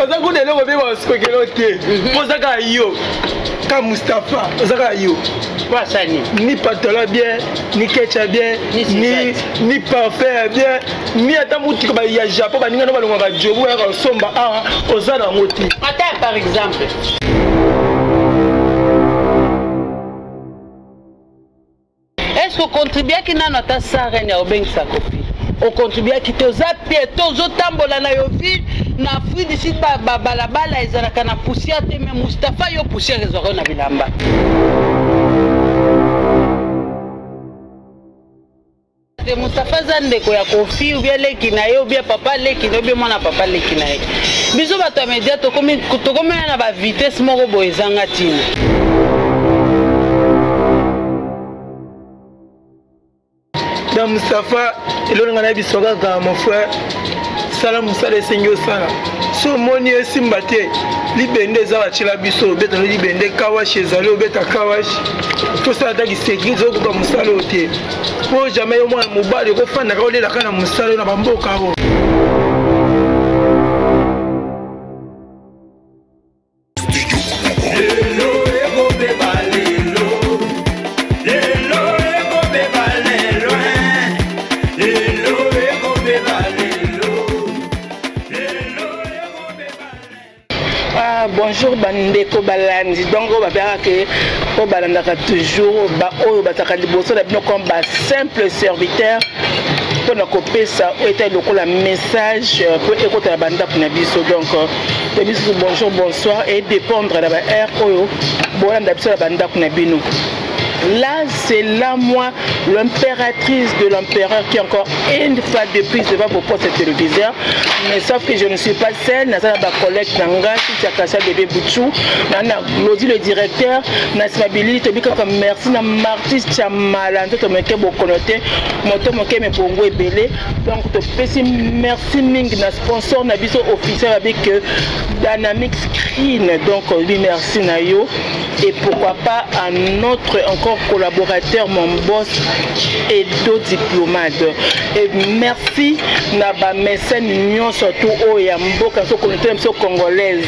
oza kuna eloko mpe basikokelo te ozaka yo ka Mustapha ozaka yo ni pantalon bien ni ketchup bien ni parfum bien ni ata mutuka ba ya Japon baninga no balongaka jobu ya kosomba awa oza na ngoti ata par exemple est-ce que contribuer qui n'a notre sarene au bengisa kofi au contribuer qui te zapie tozo tambola na yo vie na fruit d'ici balabala ezalaka na poussière te mais Mustapha yo poussière ezora na bilamba de Mustapha zandeko ya kofi ou bien leki na yo ou bien papa leki no bien mwana papa leki na ye biso bato media to komi na ba vitesse moko boyezanga tina dans Mustapha elona ngana bisoka ka mon frère sala musala esengi osala so moni esimba te libende eza bacila biso obeta no libende kawashi ezali obeta kawashi tosala taki sécurité okoka mosala oyo te po jamais yo mwana mobali okofandaka olelaka na mosala oyo na bamboka oyo bonjour bandeko balandi donc on va faire que on balandaka toujours ba oyo bataka liboso na bino comme ba simple serviteur pour na kopesa était lokola message pour écouter la banda pour na biso donc biso bonjour bonsoir et dépendre la ba air oyo bolanda biso la banda pour na bino. Là, c'est là, moi, l'impératrice de l'empereur qui est encore une fois de plus devant vos postes téléviseurs. Mais sauf que je ne suis pas seule. Nous avons ma collègue Nanga, qui est Bébé Bouchou. Nous avons le directeur. Nous avons merci à Martis Chamala. Nous avons connoté. Nous avons belé. Donc, merci Ming, notre sponsor, notre officiel avec Dynamic Screen. Donc, oui, merci Nayo. Et pourquoi pas à notre encore collaborateur, mon boss et d'autres diplomates. Et merci à mécène union surtout au Yambo quand on connaît les congolaises.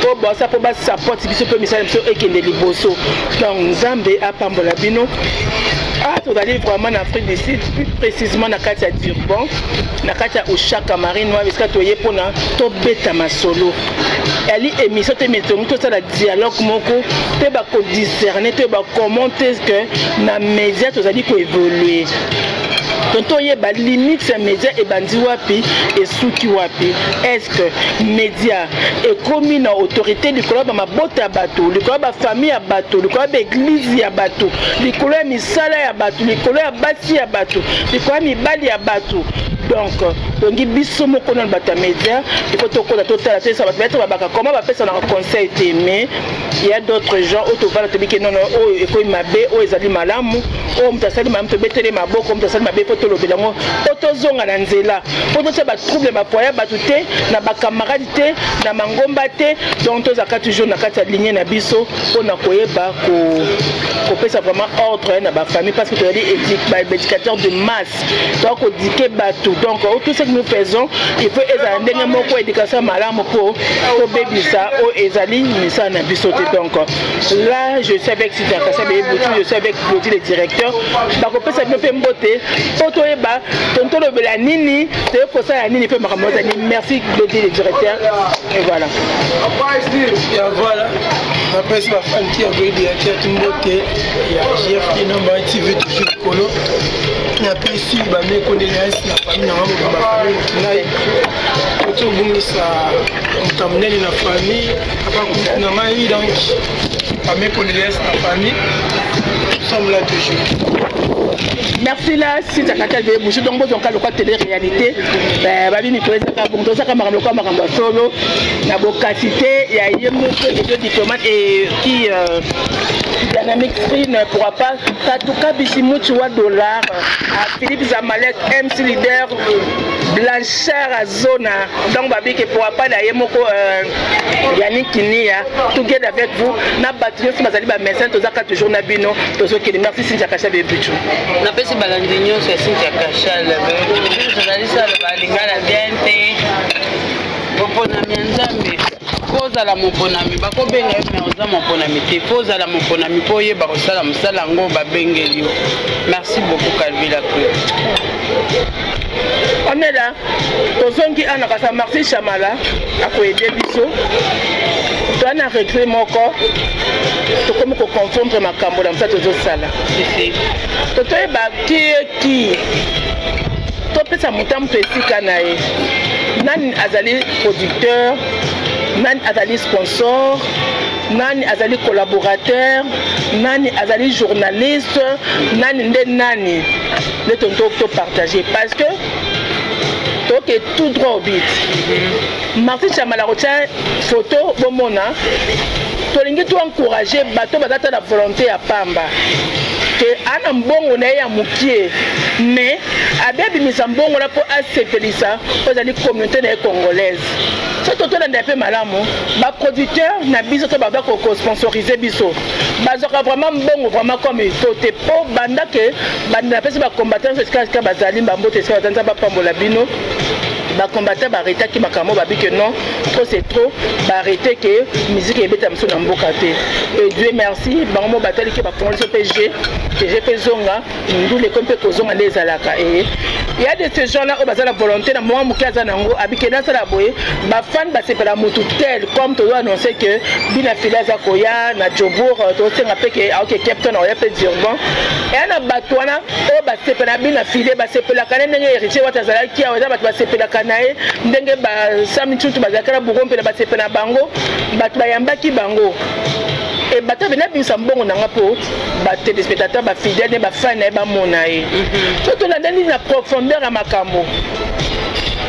Au bas ça pour bas support si peut message et qui est liboso. Donc Zambé à Pambolabino. Ah, tu allez vraiment en Afrique du Sud, plus précisément dans Katia Durban, dans Katia Oshaka Marine, parce que tu es pour na to beta masolo. Elle est émission te mettons tout ça la dialogue moko, te ba ko discerner, te ba commenter que na média tu allez ko évoluer. Tonton yeba limite ces médias et bandi wapi et souki wapi. Est-ce que médias et commis na autorité du club ma botte à bateau, le club famille à bateau, le club église à bateau, le club misala à bateau, le club bâti à bateau, le club mibali à bateau. Donc, on dit biso moko na bata média, il faut tokola total ça va mettre babaka comment va faire ça dans conseil mais il y a d'autres gens auto va te dire non non oh et ko mabe oh ezali malamu oh mtasali mam te betele maboko mtasali mabe poto lobela ngo poto zonga na nzela poto ça ba trouble ma poya batuté na ba camarade te na mangomba te donc to zaka toujours na kati ya ligne na biso pona koyeba ko pesa vraiment ordre na ba famille parce que tu as dit éducateur de masse donc on dit que batou donc tout ce que nous faisons il faut ezala moko éducation malamu pour baby ça o ezali misa na biso te donc là je suis avec Sita Kassabe Boutou je suis avec Claudie le directeur ba ko pesa no pe mbote poto eba tonto le bela nini c'est pour ça ya nini pe makambo za nini merci Claudie le directeur et voilà et voilà après ça fanti avec directeur mbote ya GF number TV toujours colo na pesi ba me connaître na famille na mambo ba famille nai to bungisa mtamnene na famille apa na mai donc ba me connaître na famille nous sommes là toujours. Merci là si tu as quelqu'un de donc vous avez le télé réalité ba bini président bon to ça makambo ko makambo solo na bokatité ya yemo et deux diplomates et qui Dynamic Screen ne pourra pas en tout cas Bishimutu wa dollar à Philippe Zamalek MC leader Blanchard à Zona donc babi qui pourra pas la yemo ko Yannick Kinia together avec vous na bâtiment si bazali ba médecin to zaka toujours na bino to so ki merci si jakasha be bitu na pesi balandinyo c'est si jakasha le journaliste le balingana bien te moponami ya nzambe kozala moponami bakobenga yo me oza moponami te kozala moponami mpo oyeba kosala mosala yango babengeli yo. Merci beaucoup Calvila Claude. On est là, tozongi ana kasa Martin Chamala akoyede biso. Toi na recré moko. To comme ko confondre makambo na msa tozo sala. Toto e ba ki to pesa mutam to esika na ye. Nani azali producteur, nani azali sponsor, nani azali collaborateur, nani azali journaliste, nani nani le tonto to partager parce que donc tout droit au but. Martin Chamala retient photo bomona. Tolingi tu encourager bato bazata la volonté à Pamba. Que ana mbongo na ya mukie mais abebi misambongo la po asetelisa pour ali communauté na congolaise. Ce toto na ndepé malamu ba producteur na biso to ba ko sponsoriser biso. Bazoka vraiment mbongo vraiment comme il faut te po banda que banda pesa ba combattant ce bazali mbambote ce bazanza ba pambola bino. Ba combattant ba arrêter ki makamo ba bi que non trop c'est trop ba arrêter que musique ebeta mso na mboka te. Et Dieu merci bango batali ki ba congolais PG PG zonga ndule kompe ko zonga les alaka et il y a de ces gens là où bazala la volonté na moi mukaza nango abikena sala boye ba fan ba sepela mutu tel comme to annoncer que bina filaza koya na Jobour to senga peke ok Captain on yape Durban et na batwana o ba sepela bina filé ba sepela kanene héritier watazala ki awaza ba sepela kanae ndenge ba samichutu bazakala bukompe ba sepela bango bat ba yambaki bango. Et bata bena bisa mbongo nanga po ba téléspectateurs ba fidèles ba fan ba monae surtout la dernière na profondeur à makambo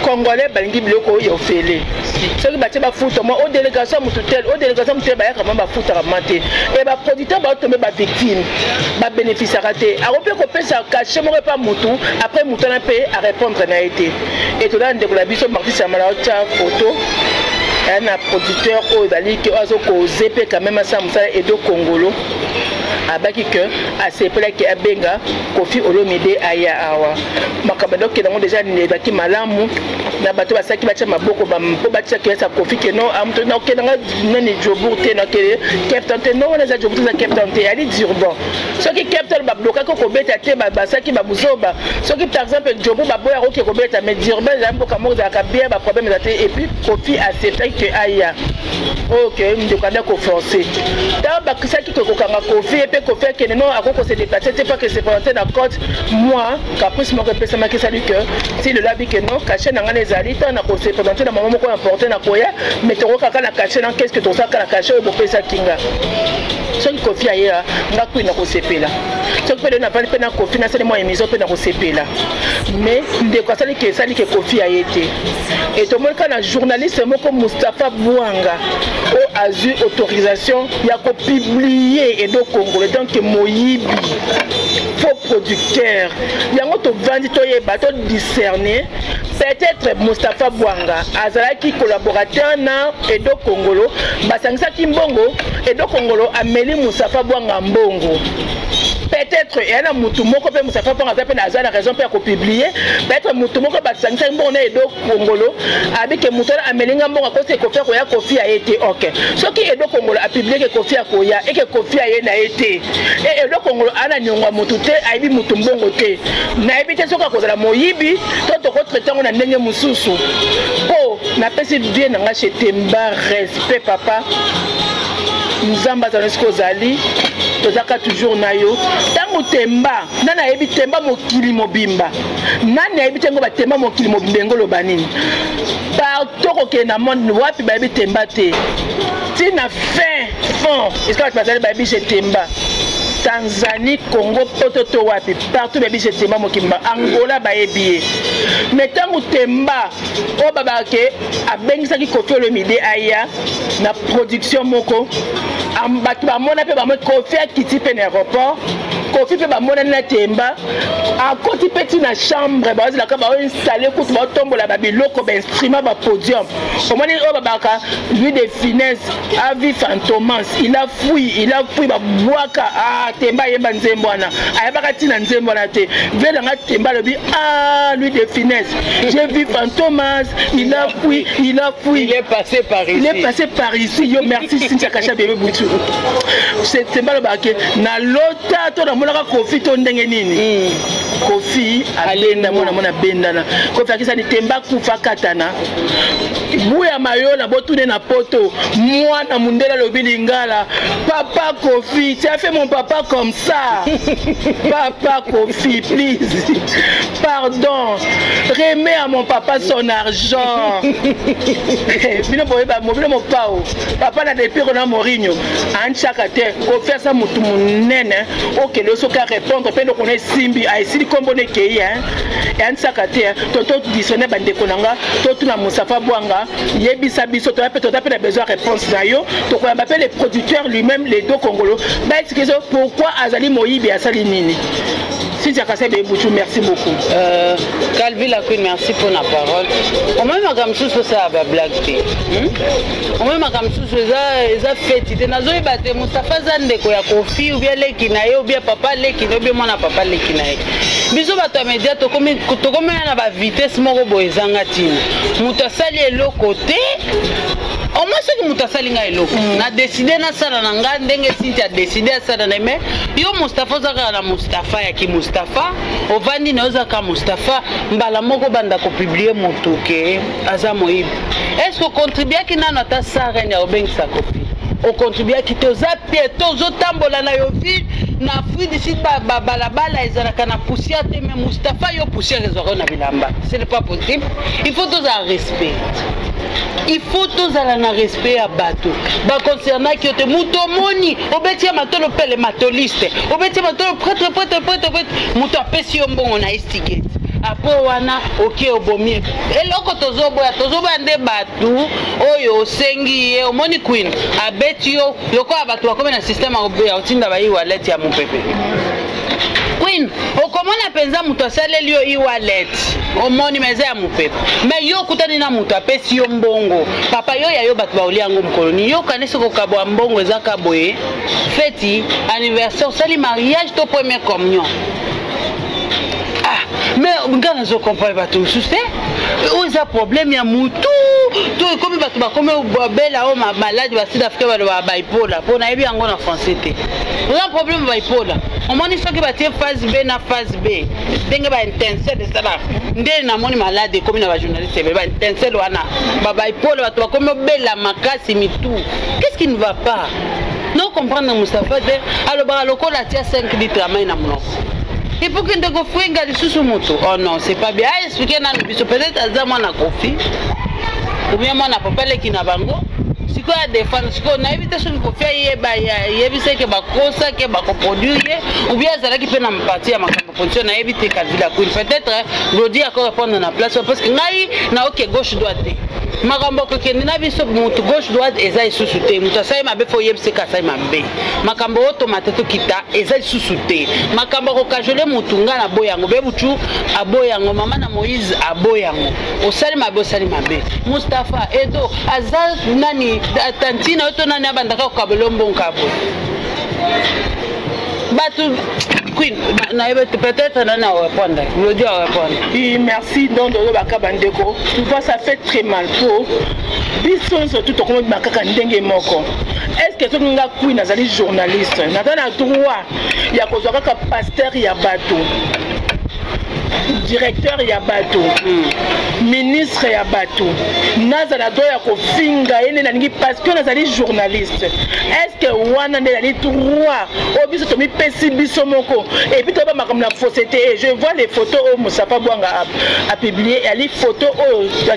congolais balingi biloko yo fele ceux qui baté ba foot moi au délégation mututel au délégation mututel ba yakama ba foot ramate et ba producteur ba tomber ba victime ba bénéficiaire raté a repé ko pesa cacher mo pas mutu après mutu na paye à répondre na été et tout là ndeko la biso Martin Chamala cha photo un producteur au Dali qui a causé quand même ça et do Congolo abaki que a sepela ki abenga Kofi Olomide aya awa makabado ke nango déjà ne baki malamu na bato basaki bacha maboko ba mpo bacha ke sa Kofi ke non amto na ke nanga nani Jobour te na ke Captain te non na za Jobour za Captain te ali Durban so ki Captain ba bloka ko beta te ba basaki ba buzoba so ki par exemple Jobour ba boya ko ke ko beta mais Durban za mboka mo za ka bien ba problème za te et puis Kofi a sepela que aya OK ndokanda ko forcer ta ba kisaki ko kanga Kofi Kofi que non à quoi se déplacer c'est pas que c'est présenté dans côte moi caprice mon repère ça m'a que salut que si le labi que non caché dans les alites na ko se présenter dans moment ko importer na koya mais to kaka na caché dans qu'est-ce que to ça ka caché au pesa kinga ce qui Kofi aya nga ku na ko sepela ce que peut na pas na Kofi na c'est moi émission peut na ko sepela mais de quoi ça que Kofi a été et tout le monde quand un journaliste moko Moustapha Bouanga au azu autorisation il y a ko publier et donc Congolais donc moyibi faux producteur yango to vandi to yeba to discerner peut-être Moustapha Bouanga azalaki collaborateur na Edo Congolo basangisa kimbongo Edo Congolo ameli Moustapha Bouanga mbongo peut-être il y a un mutu moko pe Moustapha Bouanga za pe na za na raison pe ko publier peut-être mutu moko basangisa mbongo na Edo Congolo abike mutu amelinga mbongo ko se ko faire ko ya Kofi a été OK ce qui Edo Congolo a publié que Kofi a koya et que Kofi a na été et Edo Congolo ana nyongwa mutu te aibi mutu mbongo te na ebite soka ko za moyibi to ko traiter on na ndenge mususu po na pesi bien nga chez Temba respect papa nzamba za nesko zali tozaka toujours na yo tango Temba nana yebi Temba mokili mobimba nani yebi tengo ba Temba mokili mobimba ngolo banini partout ko na monde wapi ba yebi Temba te tina fin fond est-ce que tu vas aller ba yebi chez Temba Tanzanie, Congo, Pototo wapi partout baby chez Temba mokimba Angola ba yebi mais tango Temba o baba ke abengisa ki Kofi Olomide aya na production moko ambatu ba mona pe ba mo Kofi akiti pe na aéroport Kofi pe ba mona na temba a côté petit na chambre ba la ka ba installer ko ba tombola ba biloko ba instrument ba podium au moins o ba ka lui de finesse a vie fantomas il a fui ba boaka ah temba yeba nzembo na ayeba tina nzembo na te vela nga temba lobi ah lui de finesse j'ai vu fantomas il a fui il est passé par ici yo merci Cynthia Kacha bébé Boutou c'est temba lo ba ke na lota to na mona ka Kofi to ndenge nini Kofi alenda mona bendana Kofi akisa ni temba kufa katana buya mayola botune na poto mwana mundela lobi lingala papa Kofi tu as fait mon papa comme ça papa Kofi please pardon remets à mon papa son argent bino boye ba mobile mo pao papa na depuis qu'on a Mourinho en chaque terre ko faire ça mutu munene OK le soka répondre pe donc on est simbi a ici comme on est qui hein et en chaque terre toto disonné bande konanga toto na Moustapha Bwanga yebisa biso to peut taper besoin réponse na yo to ko m'appelle le producteur lui-même les deux Congolais bah expliquer pourquoi Azali Moyibi a sali nini Cynthia Kacha bébé Boutou merci beaucoup Calvi la Queen merci pour la parole au même comme sous ça ba blague au même comme sous ça fait nazo ibate Moustapha Zande ko ya Kofi ou bien leki na yo ou bien papa leki ou bien mwana papa leki na ye biso bato média to comme na ba vitesse moko boezanga tina muto sali elo côté au moins ce que muto sali nga elo na décider na sala na nga ndenge Cynthia décider sala na mais yo Moustapha zaka na Moustapha ya ki Moustapha ovandi na ozaka Moustapha mbala moko banda ko publier motoke aza moyibi est-ce que contribuer ki na ta sara ya obengisa Kofi au contribuer qui te zappie tozo tambola na yo vie na fruit d'ici balabala ezalaka na poussière te mais Moustapha yo poussière ezora na bilamba ce n'est pas possible il faut tous un respect il faut tous un respect à bateau ba concernant qui te mutomoni obetia matolo pele matoliste obetia matolo prêtre muto apesi yo mbongo na estigate apo wana oke obomi eloko tozoboya nde batu oyo osengi ye omoni Queen abeti yo loko abatu bakome na système ya otinda ba e-wallet ya mopepe Queen okomona penza muto asaleli yo e-wallet omoni meza ya mopepe mais yo kutani na muto apesi yo mbongo papa yo ya yo batu baoli yango mkoloni yo kanisi kokabwa mbongo ezaka boye feti anniversaire sali mariage to première communion mais ngana zo comprendre bato suste oza problème ya mutu to comme bato ba comme bela o malade ba sud africain ba bipolar pona yebi yango na français te oza problème ba bipolar on moni soki ba tie phase B na phase B ndenge ba intense de ça ndé na moni malade comme na ba journaliste ba intense wana ba bipolar bato ba comme bela makasi mitu qu'est-ce qui ne va pas non comprendre Moustapha de alors ba lokola tia 5 litres à main na monoko. Il faut que tu fasses des sous moto. Oh non, c'est pas bien. Expliquer peut-être à Zaman à Kofi. Ou bien moi, n'a pas qui n'a pas si quoi défendre, si on a évité ce qu'on fait, il y a évité que ma cause, que ma produire, ou bien ça qui peut nous partir à ma production, on a évité qu'à la Queen. Peut-être, le dire encore répondre dans la place, parce que n'a aucun gauche droite. Makambo ko kendina biso mutu gauche droite ezai susute mutu sai mabe fo yebse ka sai mabe makambo automate to kita ezai susute makambo ko kajole mutu ngana boyango be butu aboyango mama na Moïse aboyango osali mabe Moustapha edo azal nani tantina to nani abandaka ko kabelombo nkabo batu Queen peut-être nana répondre le Dieu répondre oui merci donc de bakabandeko tu vois ça fait très mal pour biso surtout to comme bakaka ndenge moko est-ce que tu nga Queen azali journaliste natana droit ya kozaka ka pasteur ya bato directeur ya bato ministre ya bato nazala doya ko finga ene na ngi parce que nazali journaliste est-ce que wana ndela ni droit obiso to mi pesi biso moko et puis to ba makamna fausseté je vois les photos au Moustapha Bwanga a publié et les photos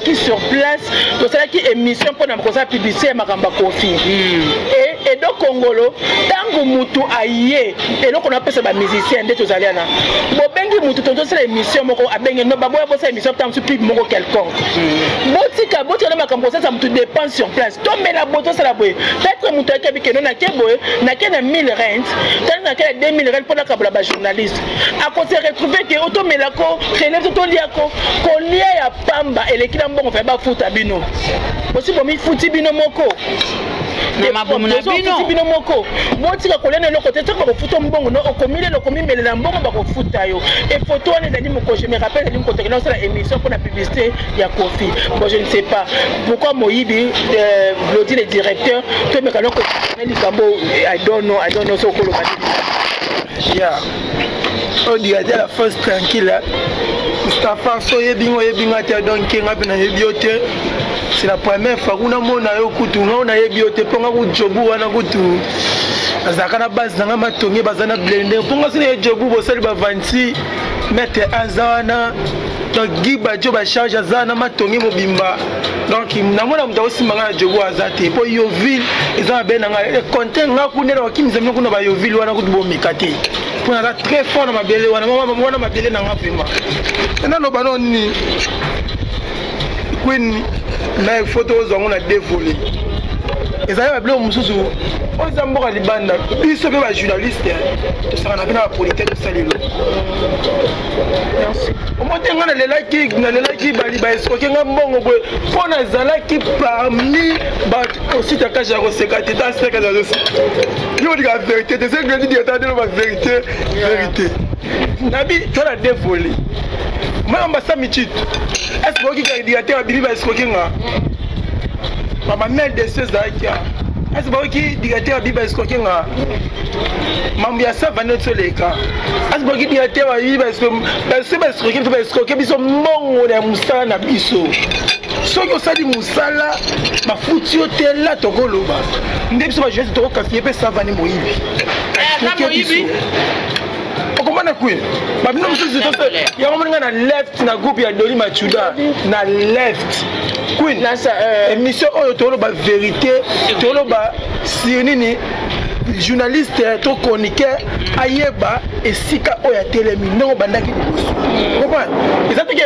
qui sur place to ça qui émission pour na kosa publicité makamba Kofi et donc Congolo tango mutu aye et donc on appelle ça ba musicien nde to zaliana bo bengi mutu to ça émission moko abenge no baboya bosa émission tant sur pub moko quelconque botika na makambo ça me tout dépend sur place to mais la boto ça la boye peut-être muto akabi ke non na keboye na ke na 1000 rent tant na ke 2000 rent pour la kabla ba journaliste a ko se retrouver que auto melako relève to liako ko lia ya pamba elekila mbongo fa ba futa bino aussi bomi futi bino moko bino moko botika kolena loko te toko futa mbongo no okomile lokomi melela mbongo ba ko futa yo et photo on est mo je me rappelle une côté dans la émission pour la publicité il y a Kofi bon je ne sais pas pourquoi Moyibi Glody le directeur to me kanoko ni kambo I don't know so ko lo yeah on dit à la force tranquille Mustafa so yebinga te donc nga bina yebiote c'est la première fois qu'on a mon ayo kutu on a yebiote ponga ku jobu wana kutu azakana base nanga matongi bazana blender ponga sine jobu bo sali ba 26 mètres azana donc giba jo ba charge azana matongi mobimba donc namona mta osimanga na jobu azate po yo ville ezana benanga content nga kunela wakimza mino kuna ba yo ville wana kutu bo mikate pour na très fort na mabele wana mwana mabele nanga vraiment na no bano ni queen na photos on a dévolé ezali babilo mususu oza mboka libanda biso pe ba journaliste tosaka na bina politique tosalelo merci omotenga na lelaki bali ba escroquer nga mbongo boye pona ezalaki parmi ba aussi takaja ko sekati ta sekati zo yo di la vérité c'est ce que je dis attendez la vérité nabi to la dévolé moi mbasa michit est-ce que qui directeur abili ba escroquer nga ma mère de ces akia est-ce que directeur abili ba escroquer nga mambo ya ça va notre leka est-ce que directeur abili ba escroquer biso mbongo na musala na biso soki osali musala bafuti yo te la tokoloba nde biso bajeunesse tokokafie mpe savani moyibi okomana kwe babino mosusu yango moninga na left na groupe ya Doli Machuda na left queen émission oyo toloba vérité toloba sirinini journaliste to chroniqueur ayeba esika oya telemi ndongo bandaki liboso comprendre ezati ke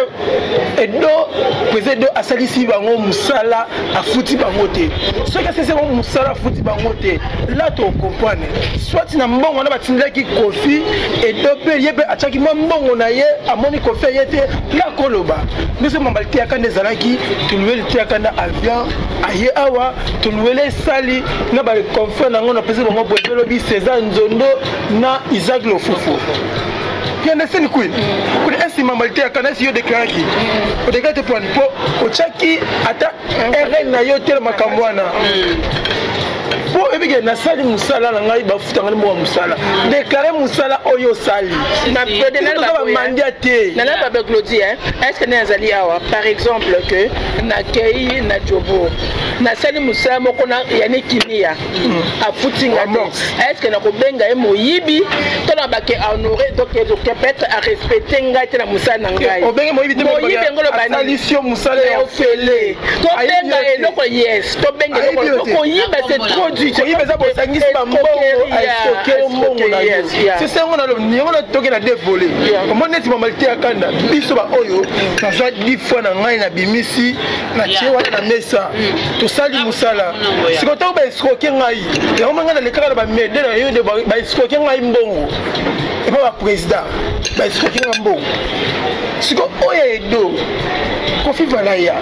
edo president asalisi bango musala afuti bango te soki asese bango musala afuti bango te là to comprendre soit na mbongo na batindaki Kofi edo pe yebe achaki mbongo na ye amoni Kofi yete la koloba biso mambalite akande zalaki tuluweli te akanda avion aye awa tuluwele sali na ba confrère nango na pese bango Belobi César Nzondo na Isaac Lofufu. Bien de scène queen. Pour esi mamalité akana si yo déclaré qui. Au déclaré pour au chaki ata RN na yo tel makambwana. Po ebige na sali musala na ngai ba futa ngai mo musala. Déclarer musala oyo sali. Na pede na ba mandiate. Na na ba Glody est-ce que nazali awa par exemple que na kei na jobo. Na sali musala moko na yani kimia. A futi ngate. Est-ce que na ko benga e moyibi to na ba ke honorer donc peut-être à respecter ngate na musala na ngai. O benga moyibi te moyibi ngolo bani. Salisio musala ya ofele. To benga e loko yes. To benga loko yiba c'est trop dur. Oui, mais ça pour ça, c'est ça on a le token à dévoler. Comment est-ce que malté à Kanda? Biso ba oyo, ça soit 10 fois na ngai na bimisi, na chewa na mesa. To sali musala. Si ko to ba escroquer ngai, ya manga na le kala ba mede na yo de ba escroquer ngai mbongo. Et pas ba président, ba escroquer ngai mbongo. Si ko oya edo, Kofi Valaya.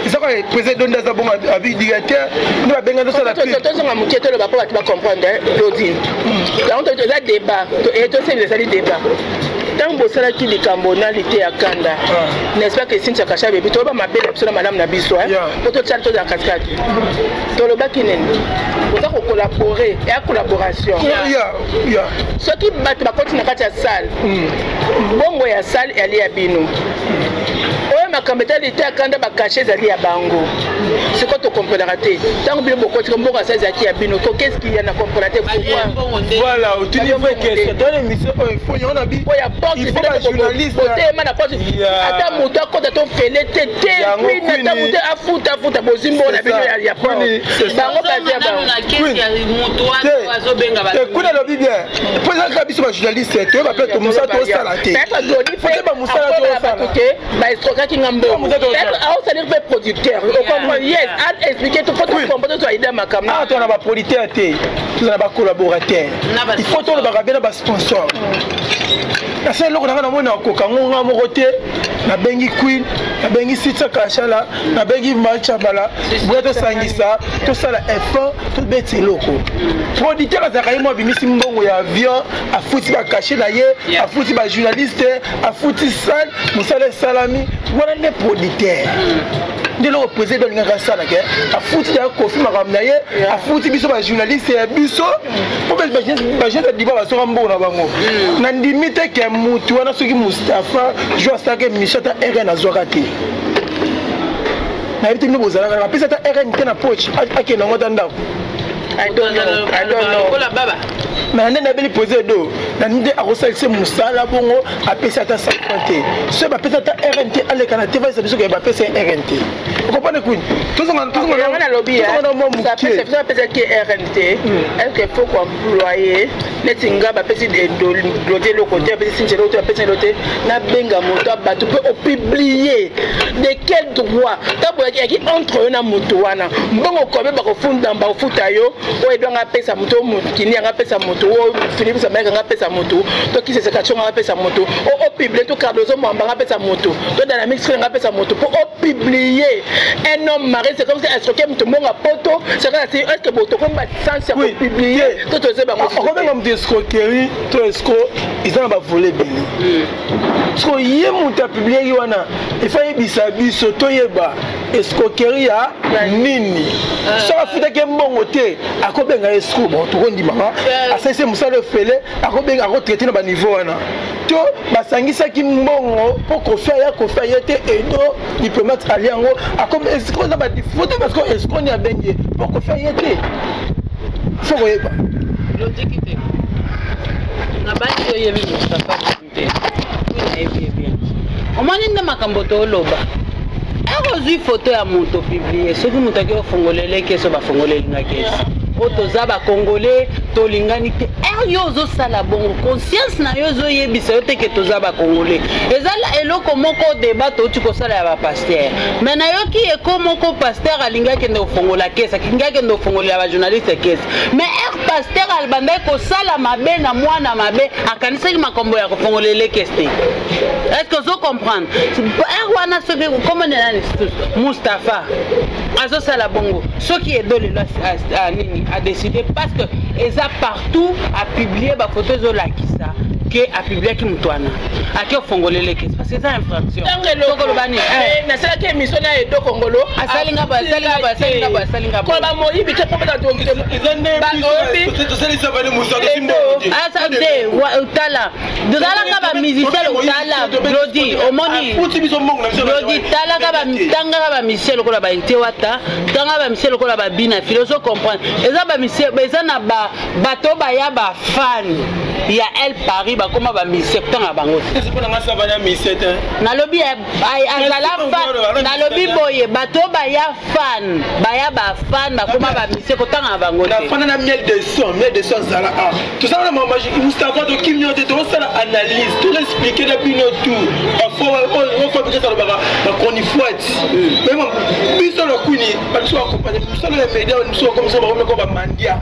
C'est quoi le président d'Azabon avec directeur nous va benga ça la pub. Tout ça muketo le bapa tu vas comprendre Glody. Là on te là débat et tout c'est les débat. Tant que ça qui likambonalité à Kanda. N'est-ce pas que Cynthia Kacha bébé to ba mabele sur madame na biso hein. Pour tout ça tout dans cascade. To le bakinen. Pour ça collaborer et à collaboration. Yeah. Ce qui bat ba continuer kati ya salle. Bongo ya salle elle est à bino. Ma compétence à Kanda ba cacher zali ya bango. C'est quand tu comprends raté. Tant que bien beaucoup de monde à 16 à qui a bino, qu'est-ce qu'il y a à comprendre raté? Voilà, tu dis que dans l'émission, il faut y en a bien. Il faut la journaliste. Attends, mon temps quand tu fais l'été, oui, n'attends pas à foutre, bozimbo la bino ya pas. C'est ça. Écoute le bien. Pour ça que biso journaliste, tu vas pas tout Moussa to sala té. Peut-être pas Moussa to sala. Ba estroka ki ngambo. Ah, ça dire producteur. On comprend yes, à expliquer tout faut comprendre toi idée makam. Ah, toi na ba producteur té. Tu na ba collaborateur. Il faut to ba bien ba sponsor. La seule loko na mona ko kangonga mo côté na bengi Queen, na bengi Sitsa Kashala, na bengi Malchabala. Boto sangisa, to sala effort, to beti loko. Producteur azaka mo bimisi mbongo ya avion, a fouti ba cacher na ye, a fouti ba journaliste, a fouti sal, musala salami, voilà les producteurs. De le président de l'Ingasana, a foutu d'un coffre maramnaye, a foutu biso ba journaliste et biso, pour que les gens de Diba soient bon à Bango. Nandimite que Moutouana Soki Mustafa joue à ça que Michel a RN à Zorati. N'a été nous aux Arabes, après cette RN qui n'a pas à qui n'a pas d'endroit. I don't know. Mais on a posé d'eau. On a dit à Rossel c'est Moussala Bongo à PCA 50. Ce n'est pas PCA RNT à l'Ecanate, c'est ce que va PCA RNT. Vous comprenez quoi? Tout le monde a lobby. Ça PCA qui est RNT. Est-ce qu'il faut employer les Tinga, PCA de l'autre côté, PCA de l'autre côté, n'a benga moto, tu peux publier de quel droit? D'abord, il y a entre eux, Moutouana. Bon, quand même, on fout dans le foutayo. On est bien à payer sa moto, qui n'y a pas sa moto, Philippe sa mère a payer sa moto, donc qui s'est caché à payer sa moto, on publie tout Cardozo a payer sa moto, donc dans la mix on a payer sa moto, pour publier un homme marié, c'est comme si escroquer tout le monde à poto, c'est est-ce que boto comme sans publier, tout c'est pas moi. On va même dire escroquerie, tout escroc, ils ont pas volé Béni. Parce que hier mon ta publié Yoana, il fallait bisabi soto yeba, escroquerie à nini. Ça fait que bon côté. À quoi bien escroc bon tout on dit maman à ça c'est Moussa le fele à quoi bien à retraiter dans niveau là to basangisa ki mbongo pour ko faire te edo diplomate aliango à comme escroc na ba faute parce que escroc ni a benye pour ko faire te faut voyer pas logique te na ba yo yebi Mustafa te oui bien on m'a dit makambo to loba une photo à mon publié. Ce que nous avons fait, c'est que nous avons fait. Otoza ba congolais to linganité yozo sala bongo conscience na yozo yebisa yote ke toza ba congolais ezala eloko moko débat to tuko sala ya ba pasteur mais na yoki eko moko pasteur alinga ke ndo fongola kesa kinga ke ndo fongola ba journaliste kesa mais pasteur albanda ko sala mabe na mwana mabe akanisa ki makombo ya ko fongolele keste est-ce que vous comprenez wana ce que comment on Mustafa azo sala bongo ce qui est donné là nini a décidé parce que ils a partout à publier ba photo zo la kisa que a publier ki mutwana a ke fongolele kesa parce que c'est infraction tokolo bani na sala ke mission na edo kongolo asalinga ba ko ba mo yibi ke papa to ki izande ba obi to sali ça va le Moussa Simbo asa de utala dala ka ba musicien utala Brody omoni Brody tala ka ba tanga ka ba musicien ko la ba intewata tanga ba musicien ko la ba bina philosophe comprendre eza ba musicien eza na ba bato ba ya ba fan ya El Paris ba koma ba musicien tanga bango c'est pour nga ça va na musicien na lobby azala fan na lobby boye bato ba ya fan ba koma ba musicien ko tanga bango na fan na miel de son zala ah tout ça na magique Mustafa to kim nyote to ça analyse tout expliquer la bino tout on faut que ça ba koni fouette même biso lo kuni ba so accompagner biso le média on so comme ça ba ko ba mandia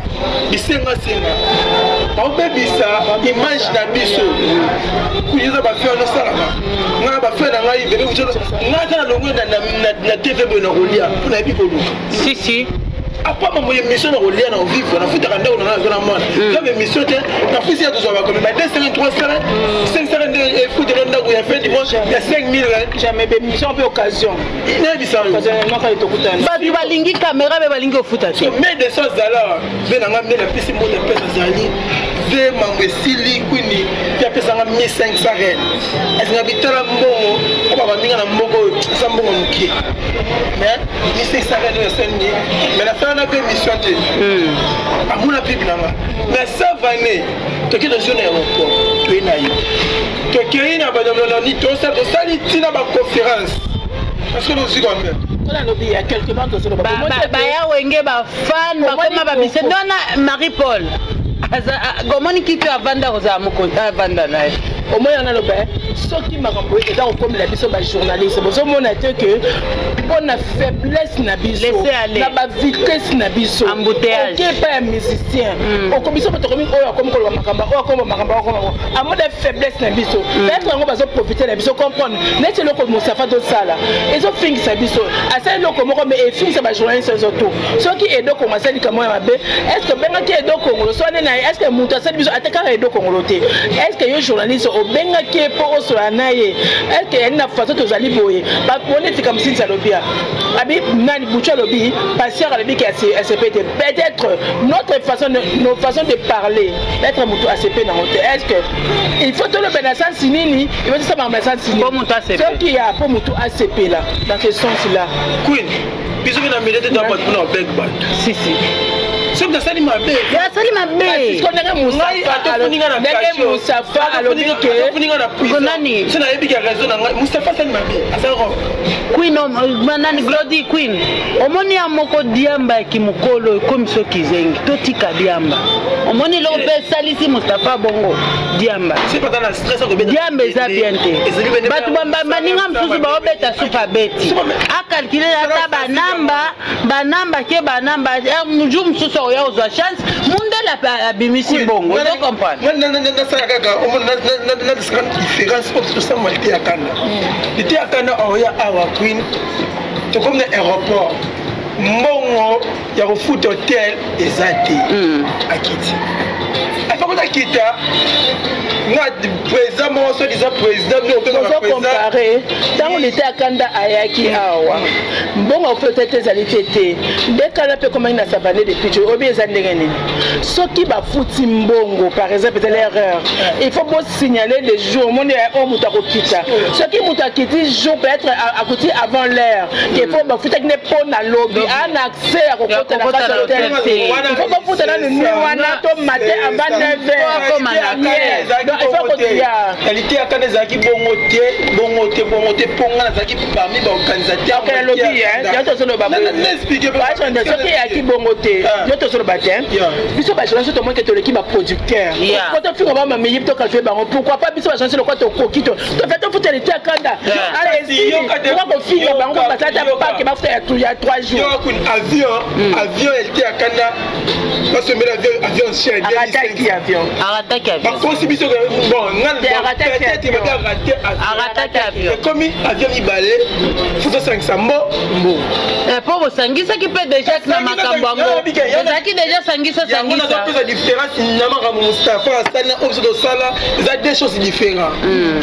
bisenga senga ba bebisa image na biso kuyiza ba faire no sala nga ba faire na ngai bebe ucho nga kana longo na TV bono kolia na bi kolu si apa mamo ye mission na kolia na vivre na futa kanda na zona mwana comme mission te na fusi ya tozo ba comme ba 253 500 et foot de ndako ya fin dimanche ya 5000 jamais be mission pe occasion ina bisa occasion ka litokutana ba bi balingi caméra be balingi ofuta te mais de ça zala ve na nga la pisi mo de pesa zali ve mango sili kwini ya pesa nga 1500 ren est nga bitala mbongo ko ba minga na mbongo ça mbongo mukie mais ni c'est ça que nous sommes mais la fin on a fait mission de amuna pipe nanga mais ça va né toki dans zone aéroport to enayi to keina ba non ni to ça li tina ba conférence parce que nous aussi quand même il y a quelques temps que c'est le ba ya wenge ba fan ba koma ba bise dona Marie-Paul comment qui tu avanda roza mokonta avanda na au moins on a le bain ce qui m'a renvoyé dans comme la biso ba journaliste bon mon a été que on a faiblesse na biso na ba vitesse na biso embouteillage OK pas un musicien au commission de commun comme ko makamba comme makamba à mode de faiblesse na biso peut-être on va profiter na biso comprendre net le comme Moustapha do sala ils ont fini sa biso à ça le comme mais fini ça ba journaliste surtout ceux qui est do commencer li kamo ya be est-ce que benga qui est do Congo soit na est-ce que muta ça biso attaquer do Congo te est-ce que yo journaliste au benga qui est pour sur na ye est-ce que na façon to zali boye ba connaître comme si ça lobia abi nani bucha lobi passer lobi qui ACP peut-être notre façon nos façons de parler être mutu ACP na hotel est-ce que il faut tout le benassan sinini il veut ça benassan sinini pour mutu ACP ce qui a pour mutu ACP là dans ce sens là Queen biso na milité dans votre na back back si c'est que ça m'a bé ya sali mabe parce qu'on a Moustapha alors que nani c'est na yebi ka raison na Moustapha sali mabe asaro Queen manani Glody Queen omoni ya moko diamba ki mukolo comme so kizengi totika diamba omoni lo pe salisi Moustapha bongo diamba c'est pas dans la stress que diamba eza bien te batu maninga msusu ba obeta super beti a calculer ata banamba ke banamba jour msusu oya ozwa chance mundela abimisi bongo to comprendre na ça kaka na différence entre ça malité akana était akana oya awa Queen to comme l'aéroport mbongo ya ko foot hotel ezati akiti afakota kita na président mo so disant président no on peut comparer dans l'été akanda ayaki awa mbongo peut-être ezali tete ndekala pe comme na savane de pitcho obi ezandengeni soki ba futi mbongo par exemple c'est l'erreur il faut bien signaler les jours mon o muta ko kita soki muta kiti jour peut-être à côté avant l'heure qu'il faut ba futa ne pona lobby un accès à côté na carte d'hôtel il faut pas futa na nuit wana to matin avant 9h comme il faut côté elle était à Kanezaki bongo te ponga na zaki parmi ba organisateurs quel lobby hein yo to solo ba n'expliquer pas ce qui est qui bongo te yo to solo ba tiens biso ba chance to moins que to l'équipe ba producteur quand on fait on va m'amener to calfer ba pourquoi pas biso ba chance le quoi to kokito to fait to futa l'été à Kanda allez-y on va finir ba on va passer à pas que ba faire il y a 3 jours avion elle était à Kanda parce que l'avion cher attaque avion bon comme avion ibalé faut ça 500 mbo pour vous sangisa qui peut déjà na makambo ngo ezaki déjà sangisa on a la différence na makambo Moustapha sala obso sala ça deux choses différentes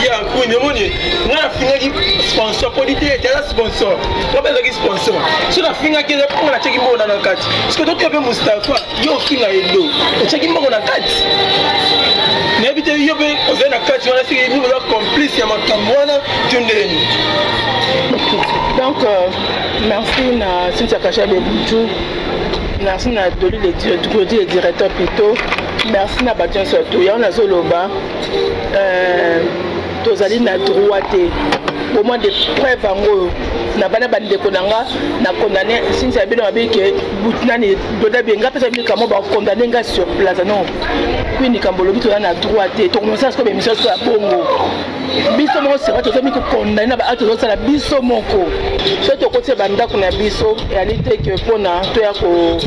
ya Queen moni na finali sponsor politique et la sponsor on peut dire sponsor sur la finga qui pour la cheki mbo na kati parce que toi tu peux Moustapha yo finga edo cheki mbo na kati n'habite yobe ozana kati wana siki nous la complice ya makambo wana tundeni donc merci na Cynthia Kachabe Boutou merci na Doli le directeur plutôt merci na Batian surtout ya on a zoloba tozali na droite au moins des preuves ngo na bana bande konanga na condamné Cynthia bino abike Boutinani doda benga pesa bika mo ba condamné nga sur place non puis ni kambolo bito na droite to commencer comme émission sur la bongo biso mo c'est pas to mi ko condamné na ba ato ça la biso moko c'est to côté banda ko na biso etalité que pona to ya ko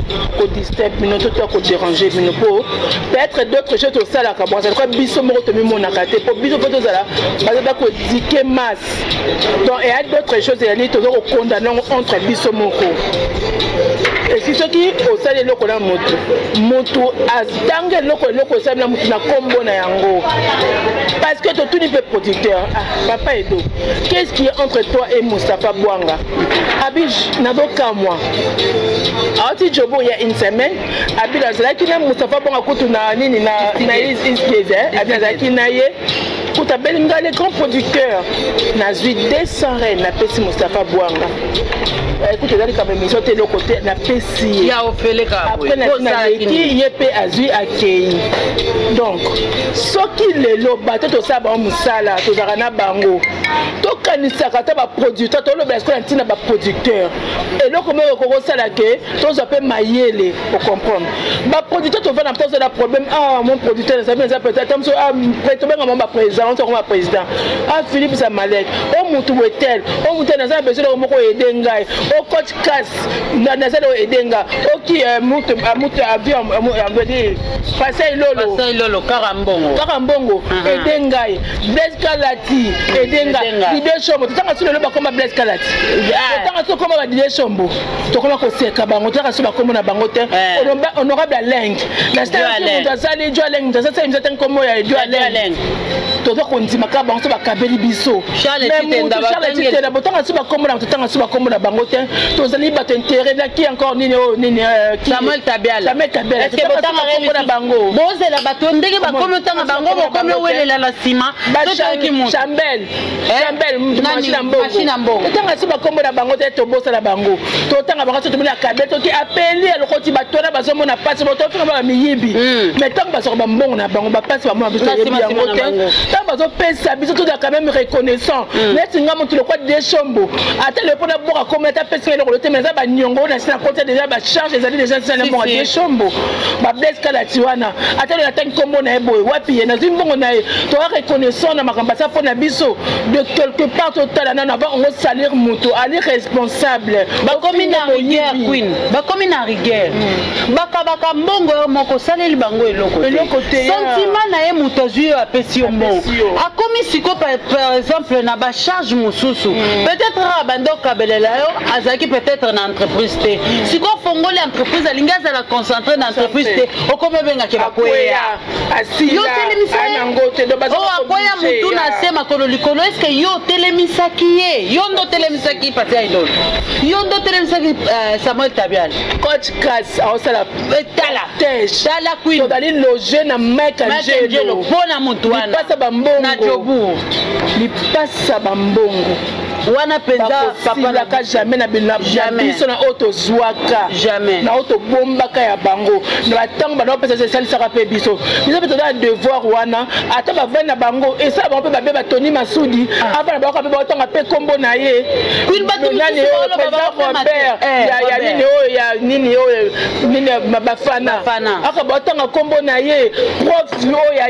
disturb mino to ko déranger mino po peut-être d'autres choses to ça la ka bon ça quoi biso moko to mi mona kate po biso to ça la ba ko diké masse donc il y a d'autres choses et ali to ko condamner entre biso moko et si ce qui au salé loko na moto azange loko ça na moto na kombo na yango parce que tout n'est pas producteur papa Edo qu'est-ce qui est entre toi et Moustapha Bouanga Abij naboka moi ati jobo il y a une semaine Abij là qui na Moustapha Bouanga kutu na nini na inspirer Abij là qui na ye écoute Belinga les grands producteurs nazui 200 reines na pesi Moustapha Bouanga écoute dans les émission télé côté na pesi ya ofele ka après na qui yepé azui akei donc soki lelo bato to saba musala to zakana bango to kanisa kata ba producteur to lo besko na tina ba producteur et donc comme ko sala ke to zape mayele pour comprendre ba producteur to va na pose la problème mon producteur ça vient peut-être comme ça président ba président to comme président Philippe Zamalek mutu wetel mutu na za besoin de moko aider ngai coach Kas na za do aider nga ki mutu avion veut dire passer lolo karambongo aider ngai Blaise Kalati aider ngai Didier Chombo tanga sur le ba comme Blaise Kalati tanga sur comme Didier Chombo to comme ko seka bango tanga sur ba comme na bango te honorable Leng na stade mutu azali jo Leng ça c'est une comme ya jo Leng to to ko ndima ka bango to ba kabeli biso Charles Titenda botanga sur ba comme na tanga sur ba comme na bango te to zali ba intérêt na qui encore nini Samuel Tabiala est-ce que botanga comme na bango boze la bato ndenge ba comme tanga bango bo comme welela la sima to ki mu Chambel machine mbongo tanga sur ba comme na bango te to bosa la bango to tanga bango to mona kabel to ki appeli le koti ba to na ba zomo na passe bo to fika ba miyibi mais tanga ba so ba mbongo na bango ba passe ba mo biso yebi yango te tanga ba zo pesa biso to da quand même reconnaissant neti nga mutu le quoi des chombo ata le pona boka comme ta pesa le kolote mais za ba nyongo na sina côté déjà ba charge les alliés déjà na mo des chombo ba Blaise Kalati wana ata le tank kombo na eboy wapi na zimbongo na to reconnaissant na makamba sa pona biso de quelque part total na va on salir mutu ali responsable ba comme na rigueur queen ba comme na rigueur baka mbongo moko saleli bango eloko sentiment na ye mutu azui apesi mbongo akomi siko par exemple na ba charge mususu peut-être bando kabelela yo azaki peut-être na entreprise te siko fongole entreprise alinga za la concentrer na entreprise te okome benga ke bakoya yo telemisa nango te do bazo akoya mutu na sema kolo likolo est-ce que yo telemisa kiye yo ndo telemisa ki pati ya idol yo ndo telemisa ki Samuel Tabiala coach Kas awsala tala queen dali loger na Mike Angelo bona mutu wana pasa bambongo na jobu li pasa bambongo wana peza papa la ka jamais na biso na auto zwaka jamais na auto bombaka ya bango na batang ba no pesa c'est ça ka pe biso peut être devoir wana ata ba vena bango et ça ba pe ba ba Tony Masudi ava na ba ka pe ba tanga pe kombo na ye queen batu nani o pesa Robert ya nini mabafana aka ba tanga kombo na ye prof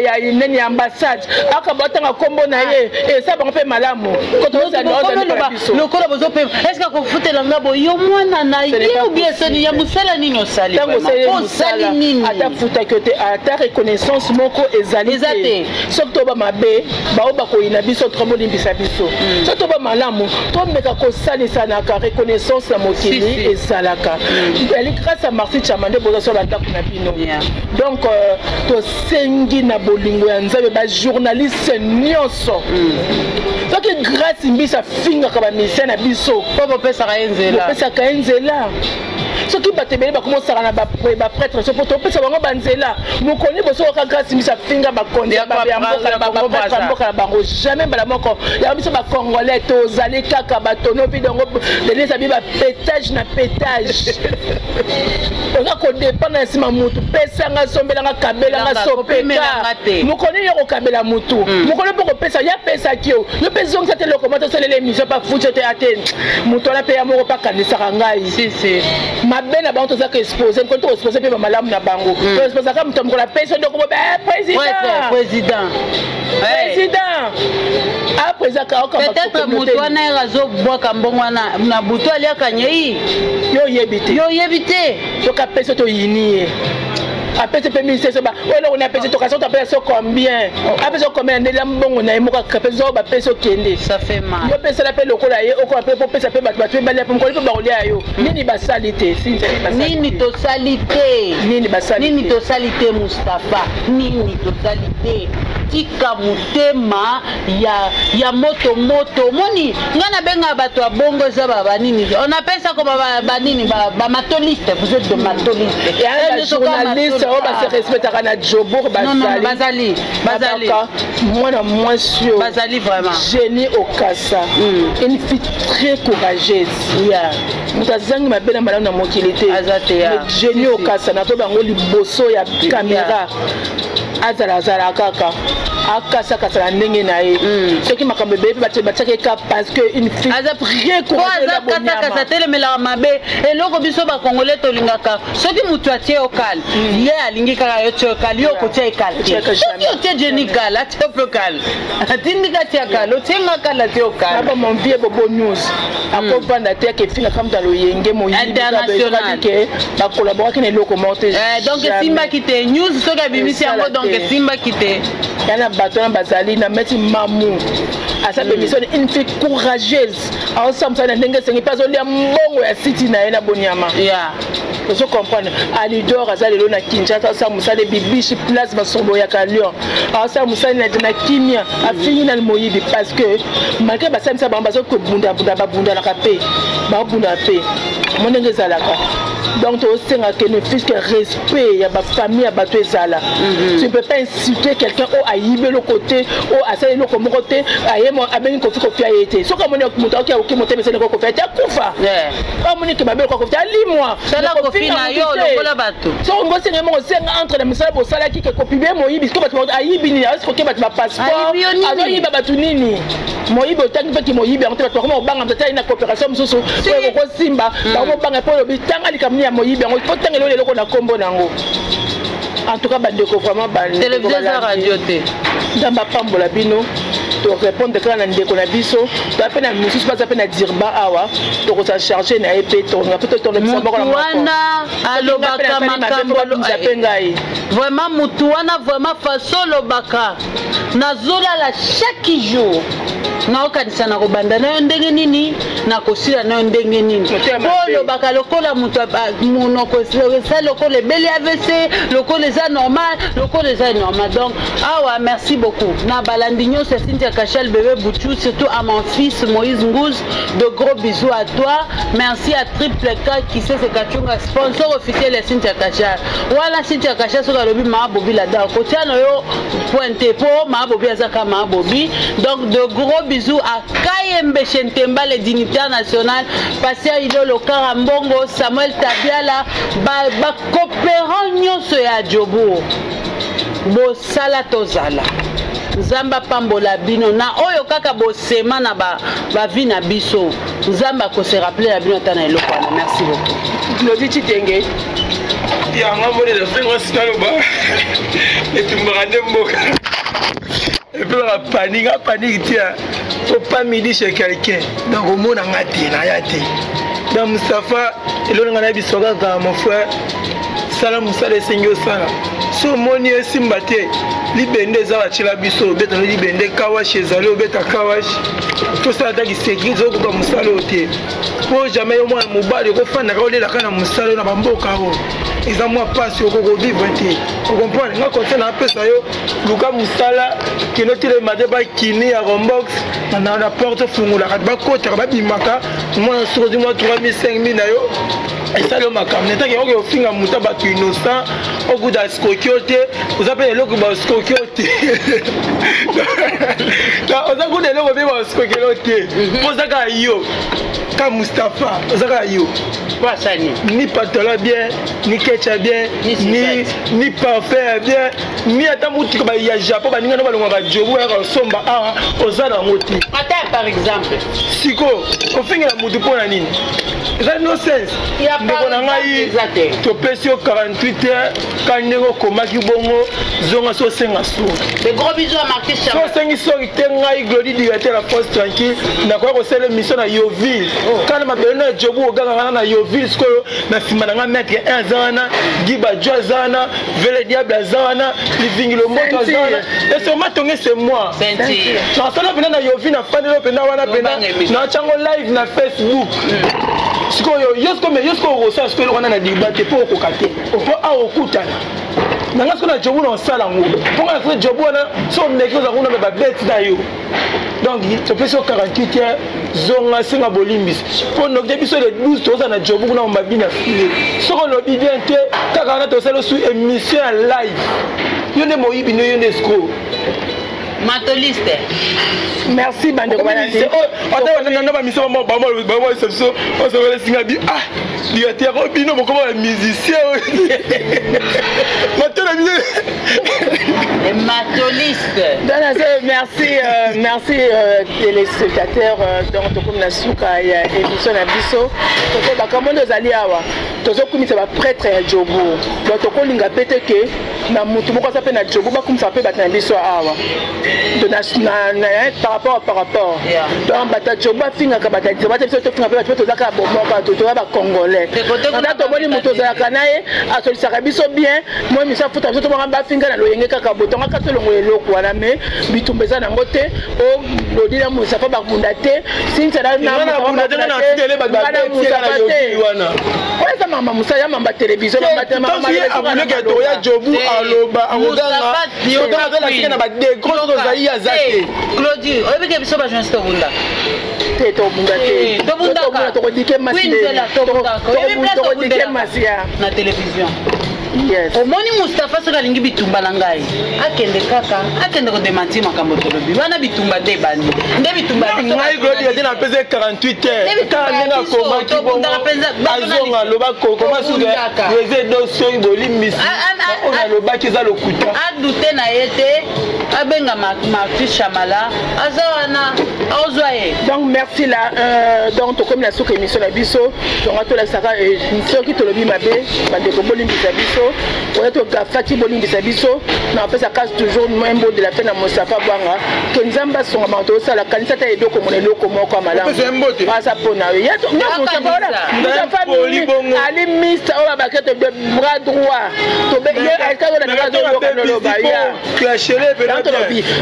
ya nini ambassade aka ba tanga kombo na ye et ça ba pe malamu ko to ça le colo bozo pe est-ce que ko futela ngabo yo mwana na ye ou bien seni ya musala nino sali ko sali nini ata futa que te ata reconnaissance moko ezali surtout ba mabe ba oba ko ina biso trombo limbisa biso surtout ba malamu to meka ko sali sana ka reconnaissance la mokili ezalaka elle grâce à Marcy Chamande bozo so la taku na bino donc to sengi na bolingo ya nzabe ba journaliste nyonso donc grâce mbisa finga ka ba mission na biso po pesa ka enzela soki batebele ba commencer na ba prêtre so poto pesa bango banzela mokoni boso ka grâce mbisa finga ba konde ba mboka bango jamais bala moko ya biso ba congolais to zali kaka batono bi dongo de les abi ba pétage na pétage on a ko dépendre sima mutu pesa nga sombela nga kabela nga sopeka mokoni yo ko kabela mutu mokoni poko pesa ya pesa kio yo pesa zonga te loko moto sele l'émission pas foutu te aten mutu na pe ya moko pa kanisa ngai si mabena bango to zaka exposer ko to exposer pe malamu na bango to exposer ka mutu la pesa ndoko bo président après ça ka peut-être mutu na razo boka mbongo na butu ali akanyei yo yebite to ka pesa to yini après c'est permis c'est ça on a payé to ka so ta pesa combien après so combien ndela mbongo na imoka ka pesa ba pesa kende ça fait mal yo pesa la pe lokola ye oko pe pesa pe batwe bale pe ko ba olia yo nini ba salité nini to salité Moustapha nini to salité tika mutema ya moto moni ngana benga bato ya bongo eza banini on appelle ça comme banini ba matoliste vous êtes de matoliste et un journaliste on va se respecter kana Jobour Bazali moi sûr Bazali vraiment Génie Okassa une fille très courageuse mutazangi mabela malana na mokilité Génie Okassa na to bango liboso ya caméra azala kaka akasa ndenge na ye soki makambo bebe bataki ka parce que une fille très courageuse kasa telemela mabe eloko biso ba congolais tolingaka soki mutu atie okal ye alingi kaka yo tie okal yo kotia ekal soki otie Jenny kala tie okal atindika tie kala otienga kala tie okal aba mon vieux bobo news akovanda te ke finga comme dans le yenge mo international ba collaborer avec eloko morte donc simba kite news soki abimisi yango donc simba kite yana bato bazali na meti mamu asa bémission une fille courageuse ensemble ça ndenge sengi pas olia mbongo ya city na yena bonyama je comprends alidor azali lo na Kinshasa sa musale bibishi place basombo ya Lyon asa musale na kimia afini na moyibi parce que malgré basamisa bamba zo ko bunda na kape ba bunda pe monenge zalaka donc tu as un fils que respect, il y a ma famille à battre Zala. Tu ne peux pas insulter quelqu'un ou à yber le côté ou à salir le côté, à y avoir un conflit qui a été. Ce qu'on a monté, qui monté, mais c'est le conflit. Tu as Koufa. Comme on est que ma belle conflit, lis-moi. C'est la conflit, le bateau. Si on va vraiment entre les messages pour ça qui est copié, moi, il faut que tu as yibini, à ce que tu as passeport, à yibba batunini. Moi, il faut que tu aies yibba, comment on bang, on a une coopération, on simba, on bang pour le bitan, en tout cas bandeko vraiment télévision radio té dans ma pambola bino to répondre quand ndeko na biso to apena mususu pas apena dirba awa to ko charger na epé to na peut-être to le moko na wana alobaka makambo vraiment mutuana vraiment façon lobaka nazolala chaque jour na okanisa na kobanda na ndenge nini na kosila na ndenge nini bolo baka lokola mutu monoko ça lokola beli AVC lokola ça normal lokola ça normal donc merci beaucoup na balandinyo c'est Cynthia Kachal bébé Boutou surtout à mon fils Moïse Ngouz de gros bisous à toi merci à Triple K qui sait c'est Kachunga sponsor officiel de Cynthia Kachal voilà Cynthia Kachal so lobi ma bobi la da kotiano yo pointe po ma bobi azaka ma bobi donc de gros bisous à Kayembe Chentemba, le dignitaire national, Passia Idolo Karambongo, Samuel Tabiala, coopérant nyonso ya Jobour. Bo sala tozala. Zamba pambola bino na oyo kaka bo sema na ba vi na biso. Zamba ko se rappeler la bino tana eloko na. Merci beaucoup. Lodi Chitenge. Ya ngamone de faire un scandale ba. Et tu me rends mboka. Et puis la panique tiens. Faut pas midi chez quelqu'un. Donc au monde en a dit, dans Moustapha, il y a un mon frère. Salam Moussa de Seigneur Sala. So moni simbate. Libende za chila biso beta no libende kawashi zalo beta kawashi. To ça ta qui sécurité zo ko musalo oté. Po jamais yo mwa mubali ko fana ka olela kana musalo na bamboka ho. Ils ont moi pas sur ko vivre té. Vous comprenez? Nga concerne un peu ça yo. Luka musala qui no tele madeba kini ya Rombox na porte fungula ba kota ba bimaka. Moi sur du mois 3000 5000 na yo. Et ça le makam neta ke o finga muta ba innocent au bout da skokiote vous appelez le ba skokiote là on a goûté le ba skokiote posaka yo ka Mustafa osaka yo pas ça ni pantalon bien ni ketchup bien ni parfum bien ni ata mutu ba ya Japon ba ninga no ba longa jobu ya somba ozala ngoti ata par exemple siko o finga mutu pona nini ça no sense ndeko na ngai topesi 48 heures quand ndeko komaki bongo zonga so senga so de gros bisous à Marquis Chama so sengi so ngai Glody directeur la poste tranquille na kwa ko sele mission na Yoville quand ma beno jobu oganga na Yoville sko na sima na maître 1 zana giba jozana vele diable zana living le moto zana et sur ma tongue c'est moi na sala pena na Yoville na fane pena wana pena na chango live na Facebook siko yo yosko rosa siko wana na dibate po kokate po a okutana nanga ce qu'on a jobu na osala ngo pour nga fait jobu na so meki oza kuna ba bête na yo donc tu peux sur 48 heures zonga singa bolimbis pour no depuis sur le 12 toza na jobu kuna mabina filé so ko lobi bien te kaka na to sala sur émission live yo ne moyibi no yo ne escroc Matoliste. Merci bande de Guanate. Oh, attends, on a pas mis ça maman, maman, c'est ça. On se va laisser singa bi ah, il a été robino mon comment musicien. Maintenant la musique. Les matolistes. Merci téléspectateurs donc comme na suka ya émission na biso. Toko ba kamondo zali awa. Tozo kumisa ba prêtre ya Jobu. Donc toko linga pete ke na mutu moko sa pe na Jobu ba kumisa pe ba na biso awa. Par rapport. Donc bata Jobu finga ka bata bata biso to finga pe to zaka bomba ka to ba congolais. Nda to boni mutu za kanaye asolisaka biso bien. Moi misa futa biso to ba finga na loyenge kaka botonga ka to longo eloko wana me bitumbeza na ngote o lodila musa pa bakunda te sinza na na tele ba wana oza mama musa ya mamba television mamba te mama abone ke to ya Jobu aloba angoganga yo to na kina ba de gros ozali azate Claudie oyebike biso ba journaliste bunda te to bunda te to bunda to dike masile to dike masia na télévision. Yes. Omoni Mustafa soka lingi bitumba na ngai. Akende kaka, akende ko démentir makambo tolobi. Wana bitumba te bandi. Nde bitumba te ngai Claude ya tena pese 48 heures. Ka nena koma ki bon. Azonga loba ko koma suga. Yeze do soyi bolimbisi. Ona loba ki za lokuta. Adute na yete. Abenga Marty Chamala. Azawana ozwaye. Donc merci là donc to comme la souka émission la biso. Donc to la saka émission ki tolobi mabe bande ko bolimbisa biso. On est au Gafati Boling de Sabiso, on appelle ça casse toujours un mot de la peine à Moussafa Banga. Kenzamba son manteau, ça la canissata et d'eau comme on est l'eau comme on a la. Pas ça pour nous. Il y a tout le monde. Ali Mist, on va baquer de bras droit. Tu as chelé,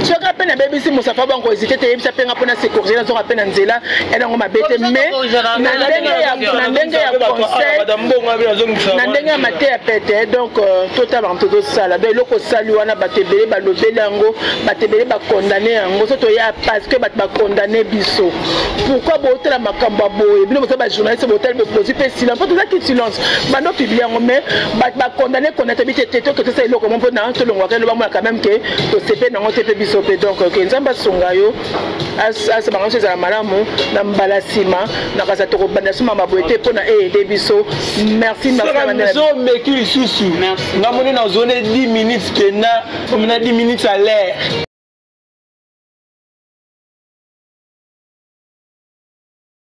ce qu'on appelle un bébé, c'est Moussafa Banga, ils étaient ça peine à peine à se corriger, ils ont à peine à Nzela, et on m'a bêté, mais donc totalement tout ça là donc le salut wana batebele ba lobelango batebele ba condamner ngo soto ya parce que ba condamner biso pourquoi botela makamba boye bino ba journaliste botel be poser pe silence tout ça qui silence ba no publier ngo mais ba condamner connaître bitete to que ça il ko mon na to longwa ke lo ba mo quand même que to sepe na ngo tepe biso pe donc que nzamba songa yo as ba ngo za malamu na mbala sima na kaza to ko banda suma maboete pona aider biso merci ma Merci. Nous avons 10 minutes, 10 minutes à l'air.